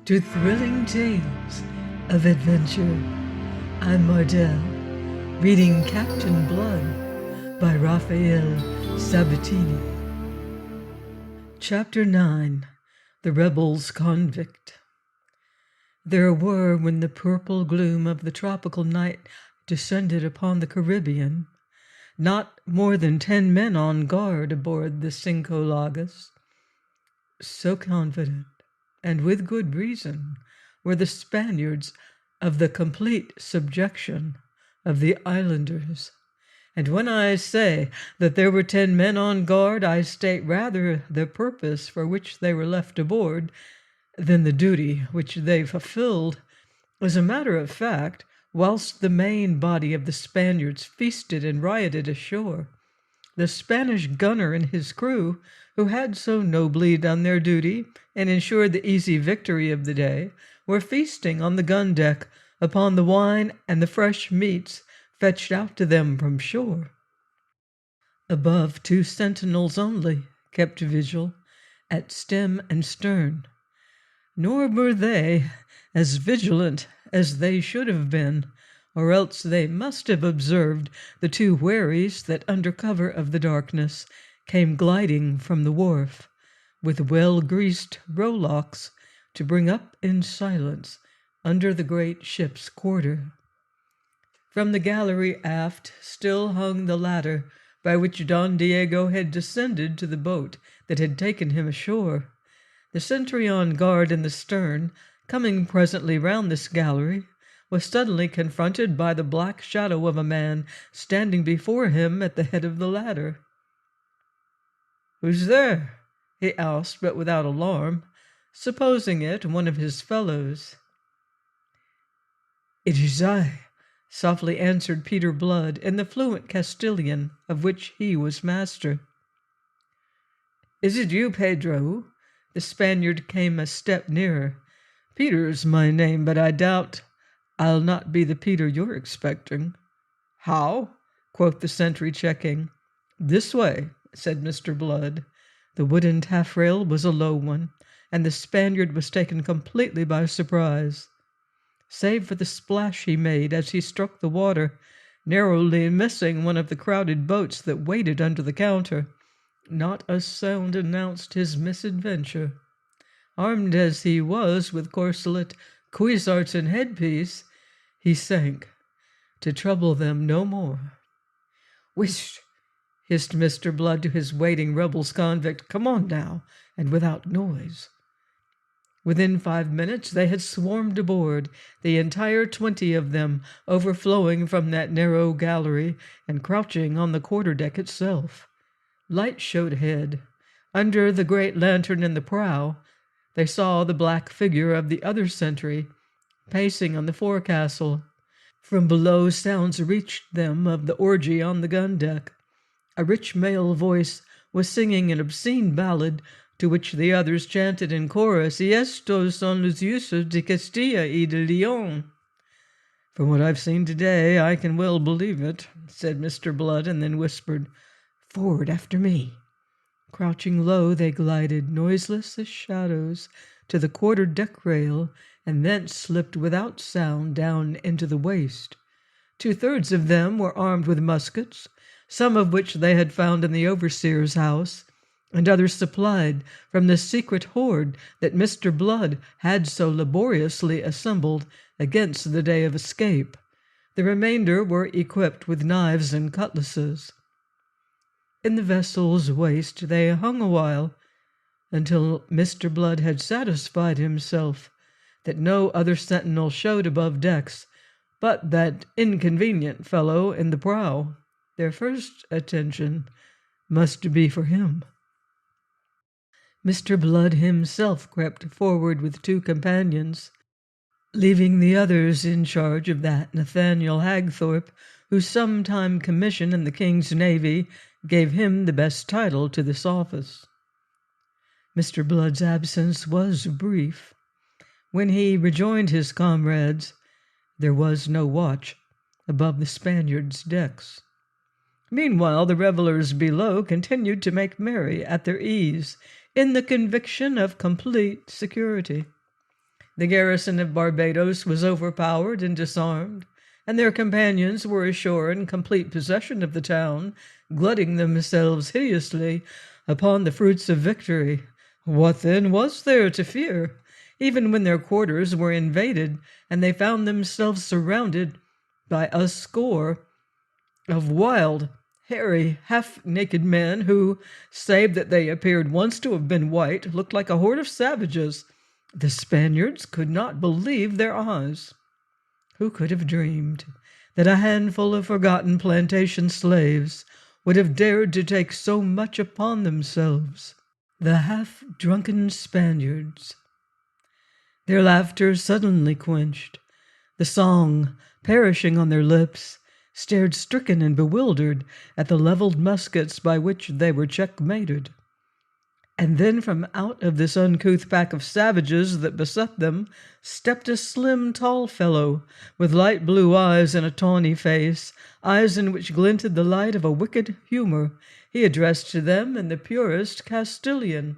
to thrilling tales of adventure. I'm Mardell, reading Captain Blood by Raphael Sabatini. Chapter 9. The Rebels-Convict. There were, when the purple gloom of the tropical night descended upon the Caribbean, not more than 10 men on guard aboard the Cinco Lagos. So confident, and with good reason, were the Spaniards of the complete subjection of the islanders. And when I say that there were 10 men on guard, I state rather the purpose for which they were left aboard than the duty which they fulfilled. As a matter of fact, whilst the main body of the Spaniards feasted and rioted ashore, the Spanish gunner and his crew, who had so nobly done their duty and ensured the easy victory of the day, were feasting on the gun deck upon the wine and the fresh meats fetched out to them from shore. Above, 2 sentinels only kept vigil at stem and stern, nor were they as vigilant as they should have been, or else they must have observed the 2 wherries that, under cover of the darkness, came gliding from the wharf, with well-greased rowlocks to bring up in silence under the great ship's quarter. From the gallery aft still hung the ladder by which Don Diego had descended to the boat that had taken him ashore. The sentry on guard in the stern, coming presently round this gallery, was suddenly confronted by the black shadow of a man standing before him at the head of the ladder. "Who's there?" he asked, but without alarm, supposing it one of his fellows. "It is I," softly answered Peter Blood in the fluent Castilian of which he was master. "Is it you, Pedro?" The Spaniard came a step nearer. "Peter's my name, but I doubt I'll not be the Peter you're expecting." "How?" quoth the sentry, checking. "This way," said Mr. Blood. The wooden taffrail was a low one, and the Spaniard was taken completely by surprise. Save for the splash he made as he struck the water, narrowly missing one of the crowded boats that waited under the counter, not a sound announced his misadventure. Armed as he was with corselet, cuissarts, and headpiece, he sank, to trouble them no more. "Whisht!" hissed Mr. Blood to his waiting rebels-convict. "Come on now, and without noise." Within 5 minutes they had swarmed aboard, the entire 20 of them, overflowing from that narrow gallery and crouching on the quarter-deck itself. Light showed ahead. Under the great lantern in the prow, they saw the black figure of the other sentry, pacing on the forecastle. From below sounds reached them of the orgy on the gun-deck. A rich male voice was singing an obscene ballad to which the others chanted in chorus, "Y estos son los usos de Castilla y de Leon." "From what I've seen today, I can well believe it," said Mr. Blood, and then whispered, "Forward after me." Crouching low, they glided, noiseless as shadows, to the quarter-deck rail, and thence slipped without sound down into the waist. 2/3 of them were armed with muskets, some of which they had found in the overseer's house, and others supplied from the secret hoard that Mr. Blood had so laboriously assembled against the day of escape. The remainder were equipped with knives and cutlasses. In the vessel's waist they hung awhile, until Mr. Blood had satisfied himself that no other sentinel showed above decks but that inconvenient fellow in the prow. Their first attention must be for him. Mr. Blood himself crept forward with 2 companions, leaving the others in charge of that Nathaniel Hagthorpe, whose sometime commission in the King's Navy gave him the best title to this office. Mr. Blood's absence was brief. When he rejoined his comrades, there was no watch above the Spaniards' decks. Meanwhile, the revellers below continued to make merry at their ease, in the conviction of complete security. The garrison of Barbados was overpowered and disarmed, and their companions were ashore in complete possession of the town, glutting themselves hideously upon the fruits of victory. What then was there to fear? Even when their quarters were invaded, and they found themselves surrounded by a score of wild, hairy, half-naked men who, save that they appeared once to have been white, looked like a horde of savages, the Spaniards could not believe their eyes. Who could have dreamed that a handful of forgotten plantation slaves would have dared to take so much upon themselves? The half-drunken Spaniards. Their laughter suddenly quenched. The song, perishing on their lips, stared stricken and bewildered at the leveled muskets by which they were checkmated. And then from out of this uncouth pack of savages that beset them stepped a slim, tall fellow with light blue eyes and a tawny face, eyes in which glinted the light of a wicked humor. He addressed to them in the purest Castilian.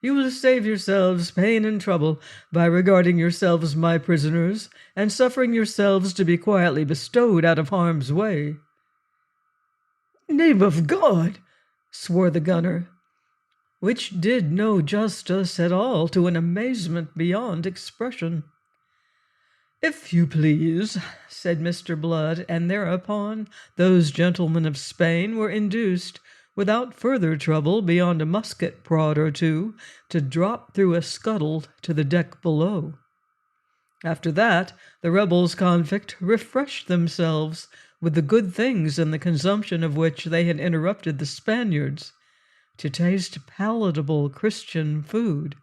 "You will save yourselves pain and trouble by regarding yourselves my prisoners, and suffering yourselves to be quietly bestowed out of harm's way." "Name of God!" swore the gunner, which did no justice at all to an amazement beyond expression. "If you please," said Mr. Blood, and thereupon those gentlemen of Spain were induced, without further trouble beyond a musket prod or two, to drop through a scuttle to the deck below. After that, the Rebels-Convict refreshed themselves with the good things in the consumption of which they had interrupted the Spaniards. To taste palatable Christian food,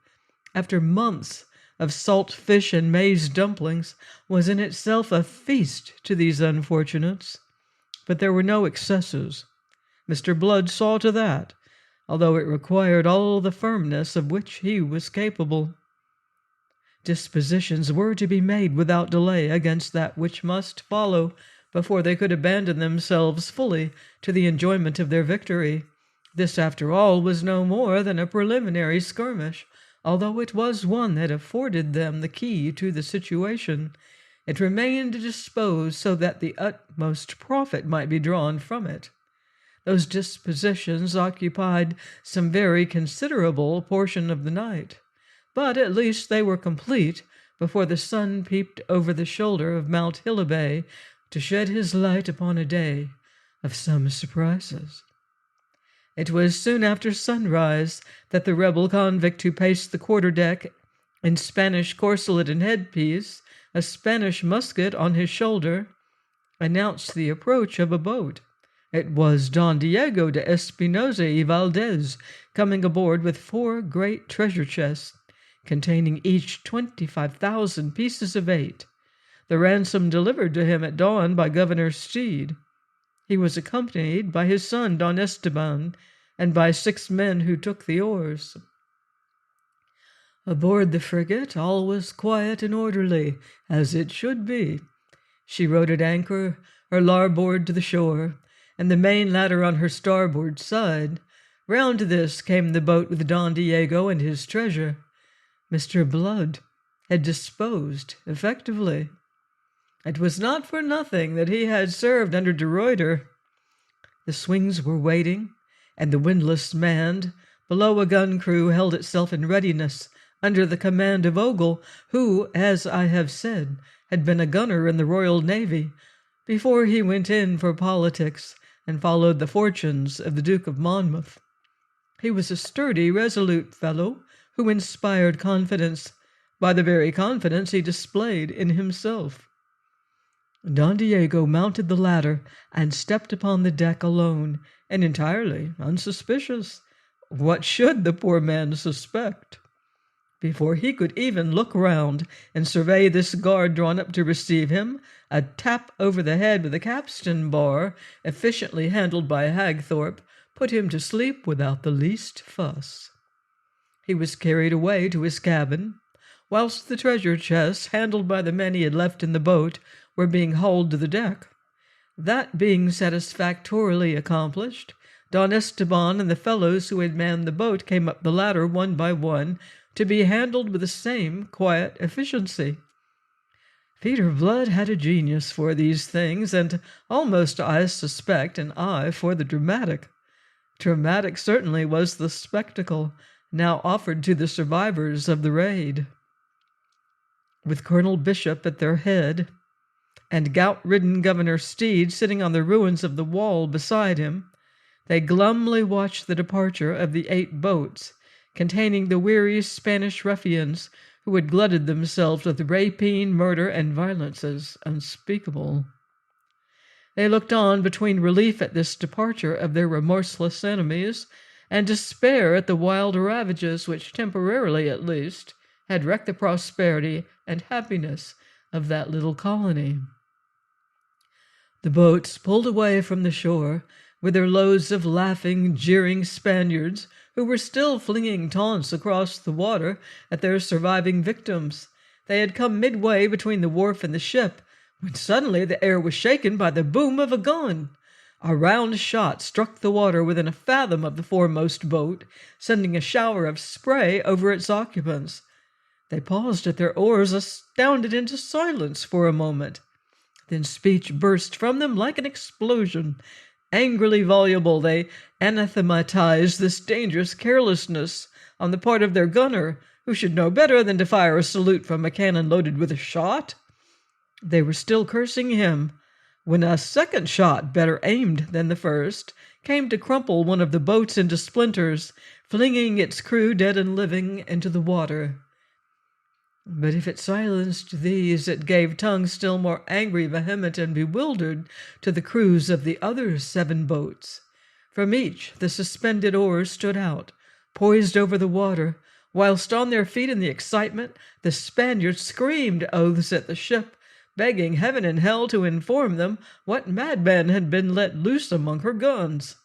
after months of salt fish and maize dumplings, was in itself a feast to these unfortunates. But there were no excesses. Mr. Blood saw to that, although it required all the firmness of which he was capable. Dispositions were to be made without delay against that which must follow before they could abandon themselves fully to the enjoyment of their victory. This, after all, was no more than a preliminary skirmish, although it was one that afforded them the key to the situation. It remained to dispose so that the utmost profit might be drawn from it. Those dispositions occupied some very considerable portion of the night, but at least they were complete before the sun peeped over the shoulder of Mount Hilibay to shed his light upon a day of some surprises. It was soon after sunrise that the rebel-convict who paced the quarter-deck in Spanish corselet and headpiece, a Spanish musket on his shoulder, announced the approach of a boat. It was Don Diego de Espinosa y Valdez, coming aboard with 4 great treasure chests, containing each 25,000 pieces of 8, the ransom delivered to him at dawn by Governor Steed. He was accompanied by his son Don Esteban, and by 6 men who took the oars. Aboard the frigate all was quiet and orderly, as it should be. She rode at anchor, her larboard to the shore, and the main ladder on her starboard side. Round to this came the boat with Don Diego and his treasure. Mr. Blood had disposed effectively. It was not for nothing that he had served under De Ruyter. The swings were waiting, and the windlass manned. Below, a gun crew held itself in readiness under the command of Ogle, who, as I have said, had been a gunner in the Royal Navy before he went in for politics and followed the fortunes of the Duke of Monmouth. He was a sturdy, resolute fellow who inspired confidence by the very confidence he displayed in himself. Don Diego mounted the ladder and stepped upon the deck alone and entirely unsuspicious. What should the poor man suspect? Before he could even look round and survey this guard drawn up to receive him, a tap over the head with a capstan bar, efficiently handled by Hagthorpe, put him to sleep without the least fuss. He was carried away to his cabin, whilst the treasure chests, handled by the men he had left in the boat, were being hauled to the deck. That being satisfactorily accomplished, Don Esteban and the fellows who had manned the boat came up the ladder one by one to be handled with the same quiet efficiency. Peter Blood had a genius for these things, and almost, I suspect, an eye for the dramatic. Dramatic certainly was the spectacle now offered to the survivors of the raid. With Colonel Bishop at their head, and gout-ridden Governor Steed sitting on the ruins of the wall beside him, they glumly watched the departure of the 8 boats containing the weary Spanish ruffians who had glutted themselves with rapine, murder, and violences unspeakable. They looked on between relief at this departure of their remorseless enemies and despair at the wild ravages which, temporarily at least, had wrecked the prosperity and happiness of that little colony. The boats pulled away from the shore with their loads of laughing, jeering Spaniards who were still flinging taunts across the water at their surviving victims. They had come midway between the wharf and the ship when suddenly the air was shaken by the boom of a gun. A round shot struck the water within a fathom of the foremost boat, sending a shower of spray over its occupants. They paused at their oars, astounded into silence for a moment. Then speech burst from them like an explosion. Angrily voluble, they anathematized this dangerous carelessness on the part of their gunner, who should know better than to fire a salute from a cannon loaded with a shot. They were still cursing him when a second shot, better aimed than the first, came to crumple one of the boats into splinters, flinging its crew dead and living into the water. But if it silenced these, it gave tongue still more angry, vehement, and bewildered to the crews of the other 7 boats. From each the suspended oars stood out, poised over the water, whilst on their feet in the excitement the Spaniards screamed oaths at the ship, begging heaven and hell to inform them what madman had been let loose among her guns.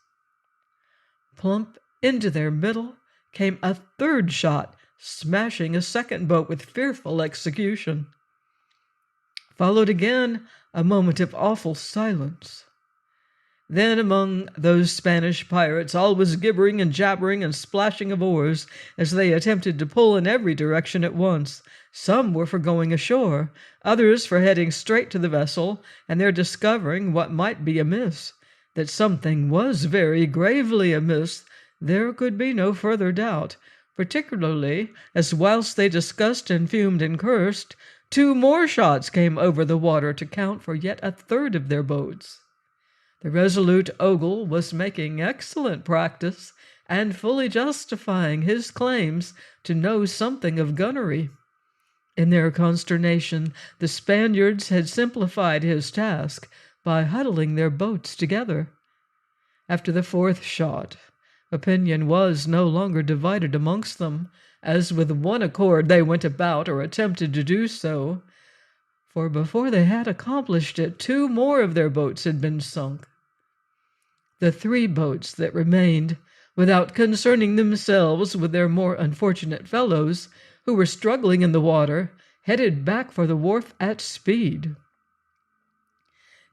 Plump into their middle came a 3rd shot, smashing a 2nd boat with fearful execution. Followed again a moment of awful silence. Then among those Spanish pirates all was gibbering and jabbering and splashing of oars as they attempted to pull in every direction at once. Some were for going ashore, others for heading straight to the vessel, and their discovering what might be amiss. That something was very gravely amiss there could be no further doubt, particularly as whilst they discussed and fumed and cursed, 2 more shots came over the water to count for yet a 3rd of their boats. The resolute Ogle was making excellent practice and fully justifying his claims to know something of gunnery. In their consternation, the Spaniards had simplified his task by huddling their boats together. After the 4th shot, opinion was no longer divided amongst them, as with one accord they went about or attempted to do so, for before they had accomplished it 2 more of their boats had been sunk. The 3 boats that remained, without concerning themselves with their more unfortunate fellows, who were struggling in the water, headed back for the wharf at speed.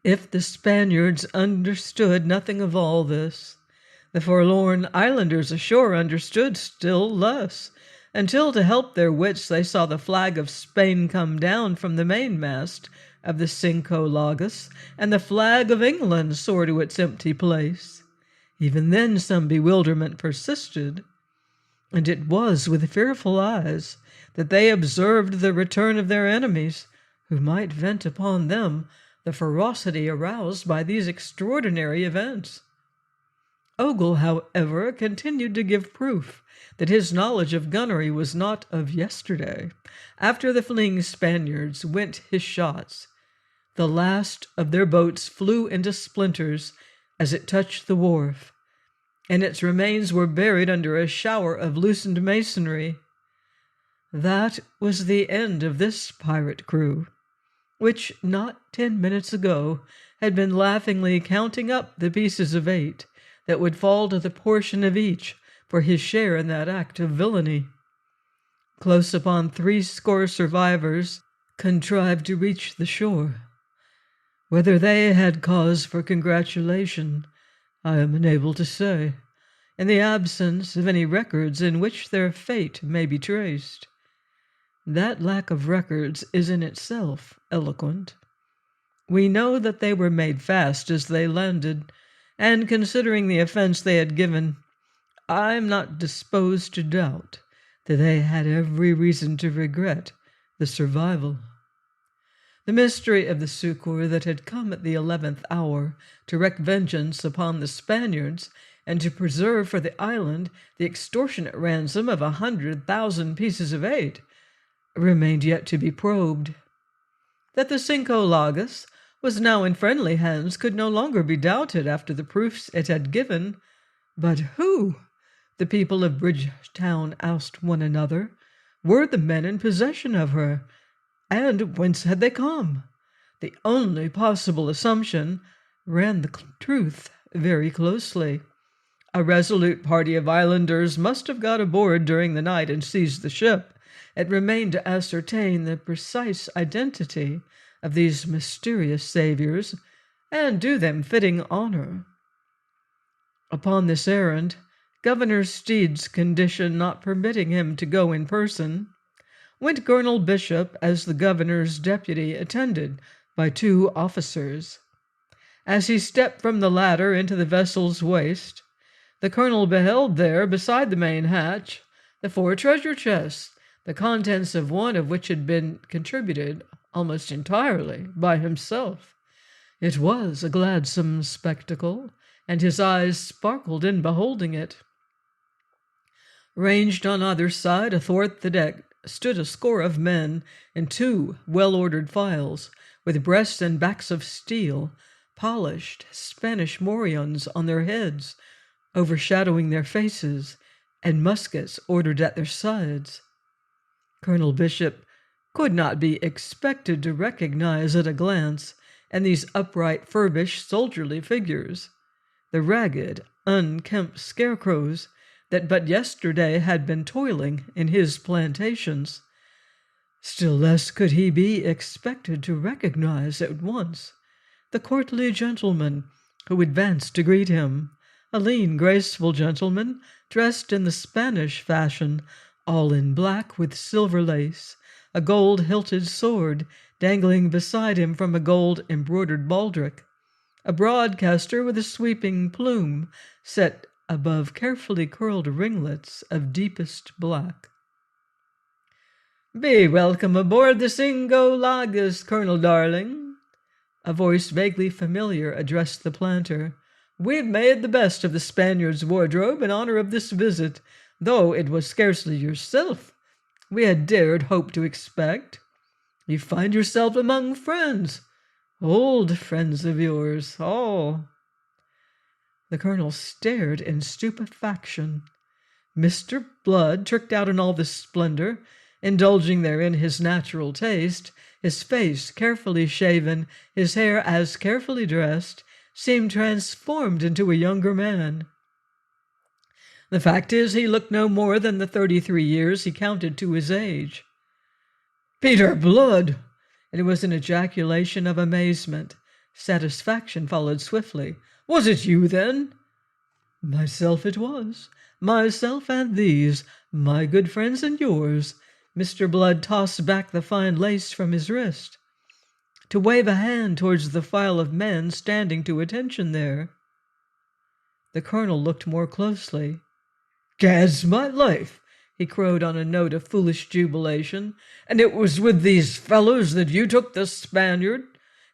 If the Spaniards understood nothing of all this, the forlorn islanders ashore understood still less, until to help their wits they saw the flag of Spain come down from the mainmast of the Cinco Lagos, and the flag of England soar to its empty place. Even then some bewilderment persisted, and it was with fearful eyes that they observed the return of their enemies, who might vent upon them the ferocity aroused by these extraordinary events. Ogle, however, continued to give proof that his knowledge of gunnery was not of yesterday. After the fleeing Spaniards went his shots. The last of their boats flew into splinters as it touched the wharf, and its remains were buried under a shower of loosened masonry. That was the end of this pirate crew, which not 10 minutes ago had been laughingly counting up the pieces of 8 that would fall to the portion of each for his share in that act of villainy. Close upon 70 survivors contrived to reach the shore. Whether they had cause for congratulation, I am unable to say. in the absence of any records in which their fate may be traced. That lack of records is in itself eloquent. We know that they were made fast as they landed, and considering the offense they had given, I am not disposed to doubt that they had every reason to regret the survival. The mystery of the succor that had come at the 11th hour to wreak vengeance upon the Spaniards and to preserve for the island the extortionate ransom of 100,000 pieces of eight remained yet to be probed. That the Cinco Llagas was now in friendly hands could no longer be doubted after the proofs it had given. But who, the people of Bridgetown asked one another, were the men in possession of her, and whence had they come? The only possible assumption ran the truth very closely. A resolute party of islanders must have got aboard during the night and seized the ship. It remained to ascertain the precise identity of these mysterious saviors and do them fitting honor. Upon this errand, Governor Steed's condition not permitting him to go in person, went Colonel Bishop as the governor's deputy, attended by 2 officers. As he stepped from the ladder into the vessel's waist, the colonel beheld there, beside the main hatch, the 4 treasure chests, the contents of one of which had been contributed almost entirely by himself. It was a gladsome spectacle, and his eyes sparkled in beholding it. Ranged on either side athwart the deck stood a score of men in 2 well-ordered files, with breasts and backs of steel, polished Spanish morions on their heads, overshadowing their faces, and muskets ordered at their sides. Colonel Bishop could not be expected to recognize at a glance in these upright, furbished, soldierly figures the ragged, unkempt scarecrows that but yesterday had been toiling in his plantations. Still less could he be expected to recognize at once the courtly gentleman who advanced to greet him, a lean, graceful gentleman dressed in the Spanish fashion, all in black with silver lace, a gold-hilted sword dangling beside him from a gold-embroidered baldric, a broadcaster with a sweeping plume set above carefully curled ringlets of deepest black. "Be welcome aboard the Cinco Llagas, Colonel Darling," a voice vaguely familiar addressed the planter. "We've made the best of the Spaniards' wardrobe in honor of this visit, though it was scarcely yourself we had dared hope to expect. You find yourself among friends, old friends of yours, all." The colonel stared in stupefaction. Mr. Blood, tricked out in all this splendor, indulging therein his natural taste, his face carefully shaven, his hair as carefully dressed, seemed transformed into a younger man. The fact is, he looked no more than the 33 years he counted to his age. "Peter Blood!" It was an ejaculation of amazement. Satisfaction followed swiftly. "Was it you, then?" "Myself it was. Myself and these, my good friends and yours." Mr. Blood tossed back the fine lace from his wrist, to wave a hand towards the file of men standing to attention there. The colonel looked more closely. "Gad's my life!" he crowed on a note of foolish jubilation. "And it was with these fellows that you took the Spaniard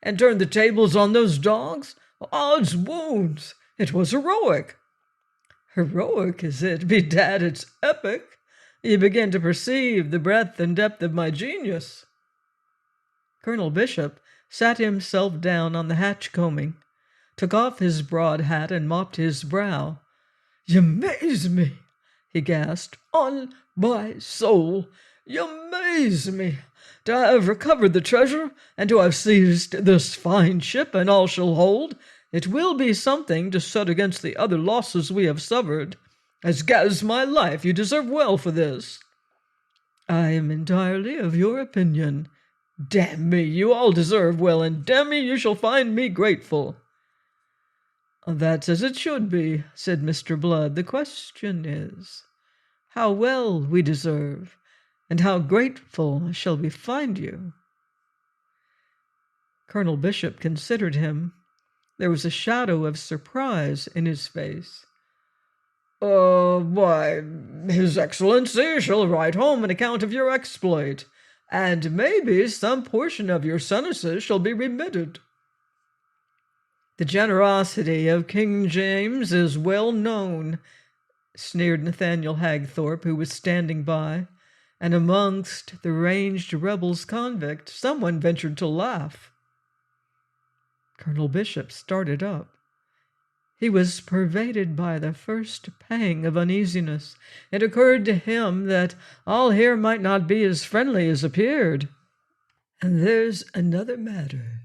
and turned the tables on those dogs? Odds wounds! It was heroic." "Heroic, is it? Bedad, it's epic. You begin to perceive the breadth and depth of my genius." Colonel Bishop sat himself down on the hatch combing, took off his broad hat, and mopped his brow. "You amaze me," he gasped. "On my soul, you amaze me. To have recovered the treasure, and to have seized this fine ship and all she'll hold, it will be something to set against the other losses we have suffered. As gad's my life, you deserve well for this." "I am entirely of your opinion." "Damn me, you all deserve well, and damn me, you shall find me grateful." That's as it should be, said Mr. Blood. The question is, how well we deserve, and how grateful shall we find you? Colonel Bishop considered him. There was a shadow of surprise in his face. Why, His Excellency shall write home an account of your exploit, and maybe some portion of your sentences shall be remitted. The generosity of King James is well known, sneered Nathaniel Hagthorpe, who was standing by, and amongst the ranged rebels-convict someone ventured to laugh. Colonel Bishop started up. He was pervaded by the first pang of uneasiness. It occurred to him that all here might not be as friendly as appeared. "And there's another matter,"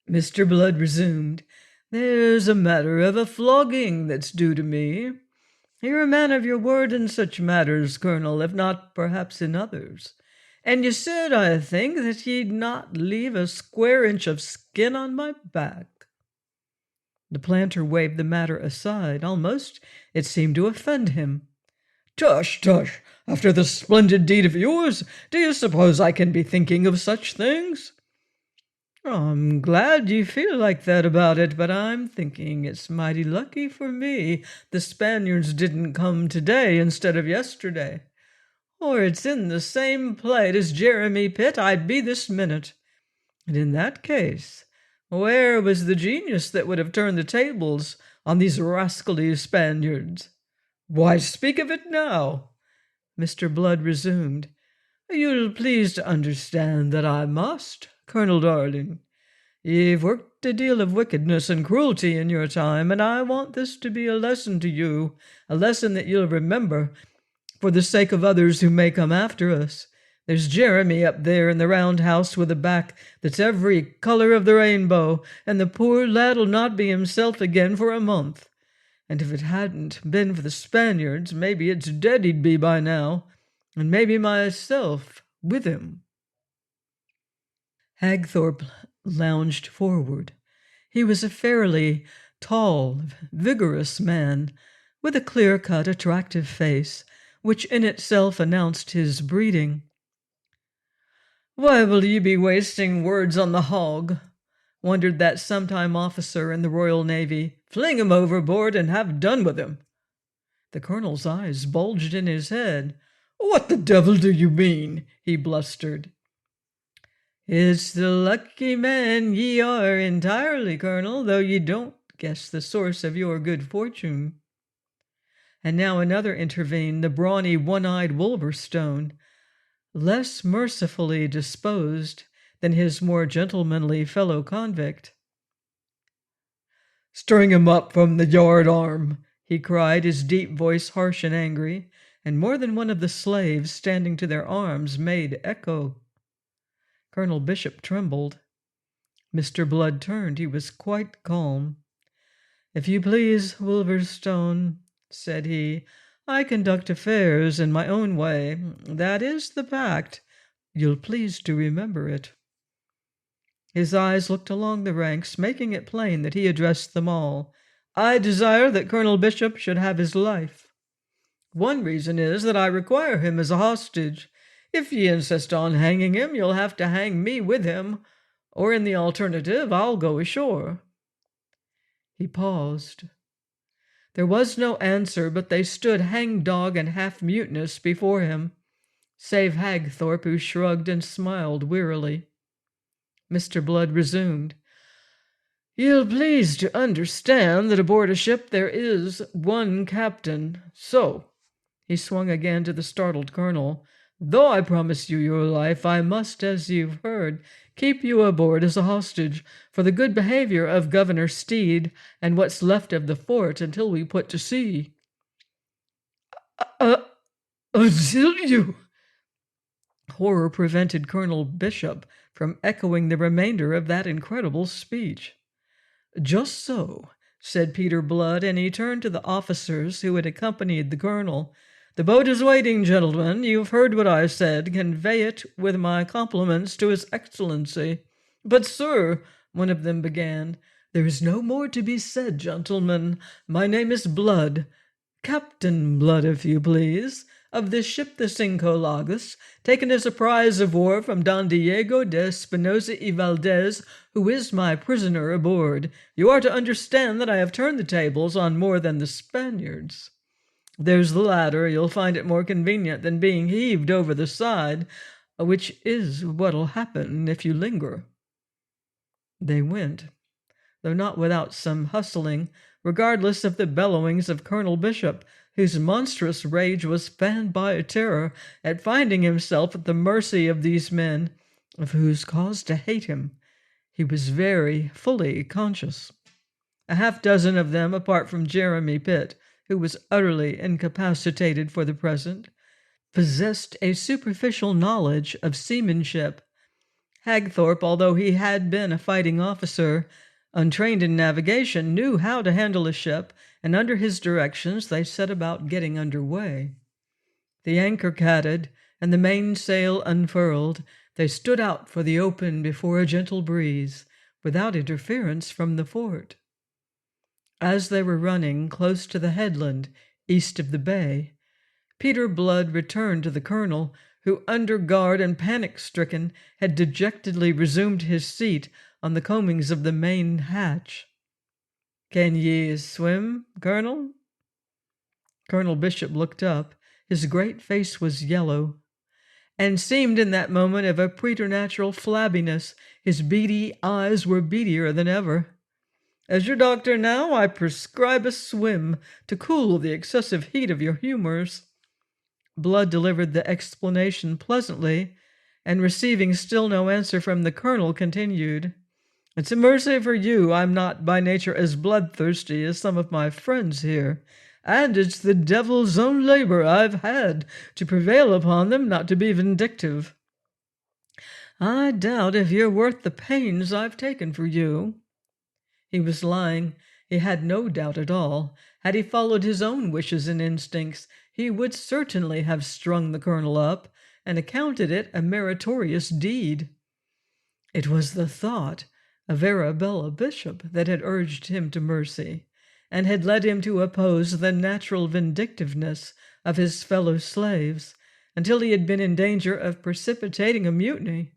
Mr. Blood resumed. "There's a matter of a flogging that's due to me. You're a man of your word in such matters, Colonel, if not perhaps in others. And you said, I think, that ye'd not leave a square inch of skin on my back." The planter waved the matter aside. Almost it seemed to offend him. "Tush, tush! After this splendid deed of yours, do you suppose I can be thinking of such things?" "I'm glad you feel like that about it, but I'm thinking it's mighty lucky for me the Spaniards didn't come today instead of yesterday. Or it's in the same plight as Jeremy Pitt I'd be this minute. And in that case, where was the genius that would have turned the tables on these rascally Spaniards? Why speak of it now?" Mr. Blood resumed. "You'll please to understand that I must, Colonel Darling. You've worked a deal of wickedness and cruelty in your time, and I want this to be a lesson to you, a lesson that you'll remember for the sake of others who may come after us. There's Jeremy up there in the round house with a back that's every color of the rainbow, and the poor lad'll not be himself again for a month. And if it hadn't been for the Spaniards, maybe it's dead he'd be by now, and maybe myself with him." Hagthorpe lounged forward. He was a fairly tall, vigorous man, with a clear-cut, attractive face, which in itself announced his breeding. "Why will you be wasting words on the hog?" wondered that sometime officer in the Royal Navy. "Fling him overboard and have done with him." The colonel's eyes bulged in his head. "What the devil do you mean?" he blustered. "It's the lucky man ye are entirely, Colonel, though ye don't guess the source of your good fortune." And now another intervened, the brawny, one-eyed Wolverstone, less mercifully disposed than his more gentlemanly fellow-convict. "String him up from the yard-arm," he cried, his deep voice harsh and angry, and more than one of the slaves standing to their arms made echo. Colonel Bishop trembled. Mr. Blood turned. He was quite calm. "If you please, Wolverstone," said he, "I conduct affairs in my own way. That is the pact. You'll please to remember it." His eyes looked along the ranks, making it plain that he addressed them all. "I desire that Colonel Bishop should have his life. One reason is that I require him as a hostage. If ye insist on hanging him, you'll have to hang me with him, or in the alternative, I'll go ashore." He paused. There was no answer, but they stood hang-dog and half-mutinous before him, save Hagthorpe, who shrugged and smiled wearily. Mr. Blood resumed. "You'll please to understand that aboard a ship there is one captain. So," he swung again to the startled colonel, "though I promise you your life, I must, as you've heard, keep you aboard as a hostage for the good behavior of Governor Steed and what's left of the fort until we put to sea." Until you—" Horror prevented Colonel Bishop from echoing the remainder of that incredible speech. "Just so," said Peter Blood, and he turned to the officers who had accompanied the colonel. "The boat is waiting, gentlemen. You've heard what I said. Convey it with my compliments to His Excellency." "But, sir," one of them began. "There is no more to be said, gentlemen. My name is Blood, Captain Blood, if you please, of this ship the Cinco Lagos, taken as a prize of war from Don Diego de Espinosa y Valdez, who is my prisoner aboard. You are to understand that I have turned the tables on more than the Spaniards. There's the ladder. You'll find it more convenient than being heaved over the side, which is what'll happen if you linger." They went, though not without some hustling, regardless of the bellowings of Colonel Bishop, whose monstrous rage was fanned by a terror at finding himself at the mercy of these men, of whose cause to hate him he was very fully conscious. A half-dozen of them, apart from Jeremy Pitt, who was utterly incapacitated for the present, possessed a superficial knowledge of seamanship. Hagthorpe, although he had been a fighting officer, untrained in navigation, knew how to handle a ship, and under his directions they set about getting under way. The anchor catted, and the mainsail unfurled, they stood out for the open before a gentle breeze, without interference from the fort. As they were running close to the headland east of the bay, Peter Blood returned to the colonel, who, under guard and panic-stricken, had dejectedly resumed his seat on the coamings of the main hatch. "Can ye swim, Colonel?" Colonel Bishop looked up. His great face was yellow, and seemed in that moment of a preternatural flabbiness. His beady eyes were beadier than ever. "As your doctor now, I prescribe a swim to cool the excessive heat of your humors." Blood delivered the explanation pleasantly, and receiving still no answer from the colonel, continued, "It's a mercy for you I'm not by nature as bloodthirsty as some of my friends here, and it's the devil's own labor I've had to prevail upon them not to be vindictive. I doubt if you're worth the pains I've taken for you." He was lying. He had no doubt at all. Had he followed his own wishes and instincts, he would certainly have strung the colonel up, and accounted it a meritorious deed. It was the thought of Arabella Bishop that had urged him to mercy, and had led him to oppose the natural vindictiveness of his fellow slaves, until he had been in danger of precipitating a mutiny.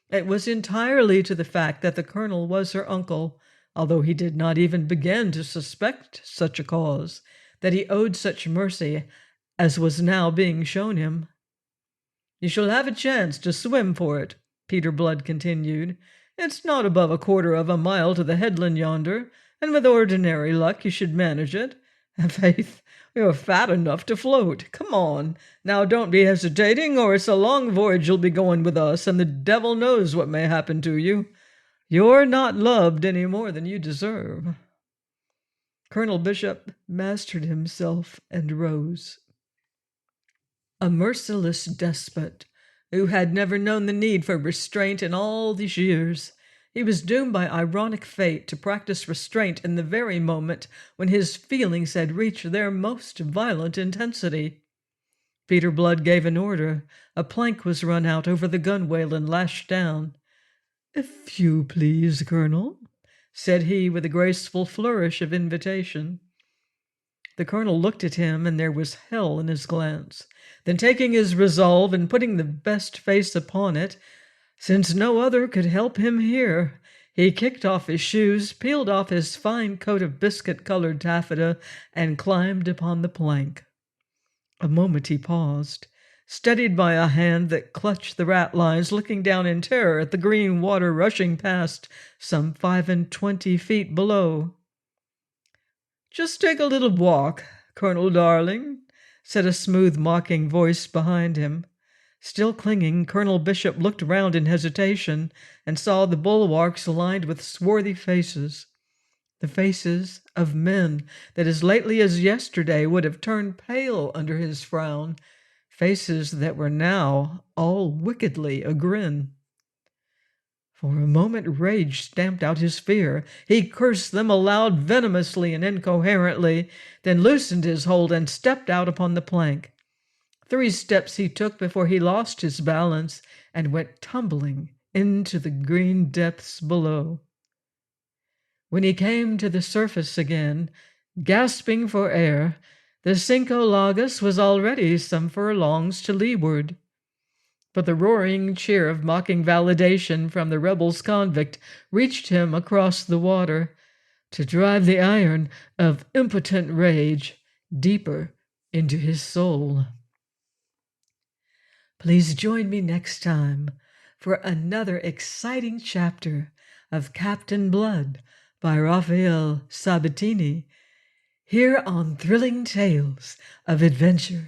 It was entirely to the fact that the colonel was her uncle, although he did not even begin to suspect such a cause, that he owed such mercy as was now being shown him. "You shall have a chance to swim for it," Peter Blood continued. "It's not above a quarter of a mile to the headland yonder, and with ordinary luck you should manage it. Faith, you're fat enough to float. Come on. Now don't be hesitating, or it's a long voyage you'll be going with us, and the devil knows what may happen to you. You're not loved any more than you deserve." Colonel Bishop mastered himself and rose. A merciless despot, who had never known the need for restraint in all these years, he was doomed by ironic fate to practice restraint in the very moment when his feelings had reached their most violent intensity. Peter Blood gave an order. A plank was run out over the gunwale and lashed down. "If you please, Colonel," said he, with a graceful flourish of invitation. The colonel looked at him, and there was hell in his glance. Then, taking his resolve and putting the best face upon it, since no other could help him here, he kicked off his shoes, peeled off his fine coat of biscuit-colored taffeta, and climbed upon the plank. A moment he paused, steadied by a hand that clutched the ratlines, looking down in terror at the green water rushing past some 25 feet below. "Just take a little walk, Colonel Darling," said a smooth, mocking voice behind him. Still clinging, Colonel Bishop looked round in hesitation, and saw the bulwarks lined with swarthy faces. The faces of men that as lately as yesterday would have turned pale under his frown, faces that were now all wickedly agrin. For a moment rage stamped out his fear. He cursed them aloud venomously and incoherently, then loosened his hold and stepped out upon the plank. 3 steps he took before he lost his balance and went tumbling into the green depths below. When he came to the surface again, gasping for air, the Cinco Lagos was already some furlongs to leeward. But the roaring cheer of mocking validation from the Rebels-Convict reached him across the water to drive the iron of impotent rage deeper into his soul. Please join me next time for another exciting chapter of Captain Blood by Raphael Sabatini, here on Thrilling Tales of Adventure.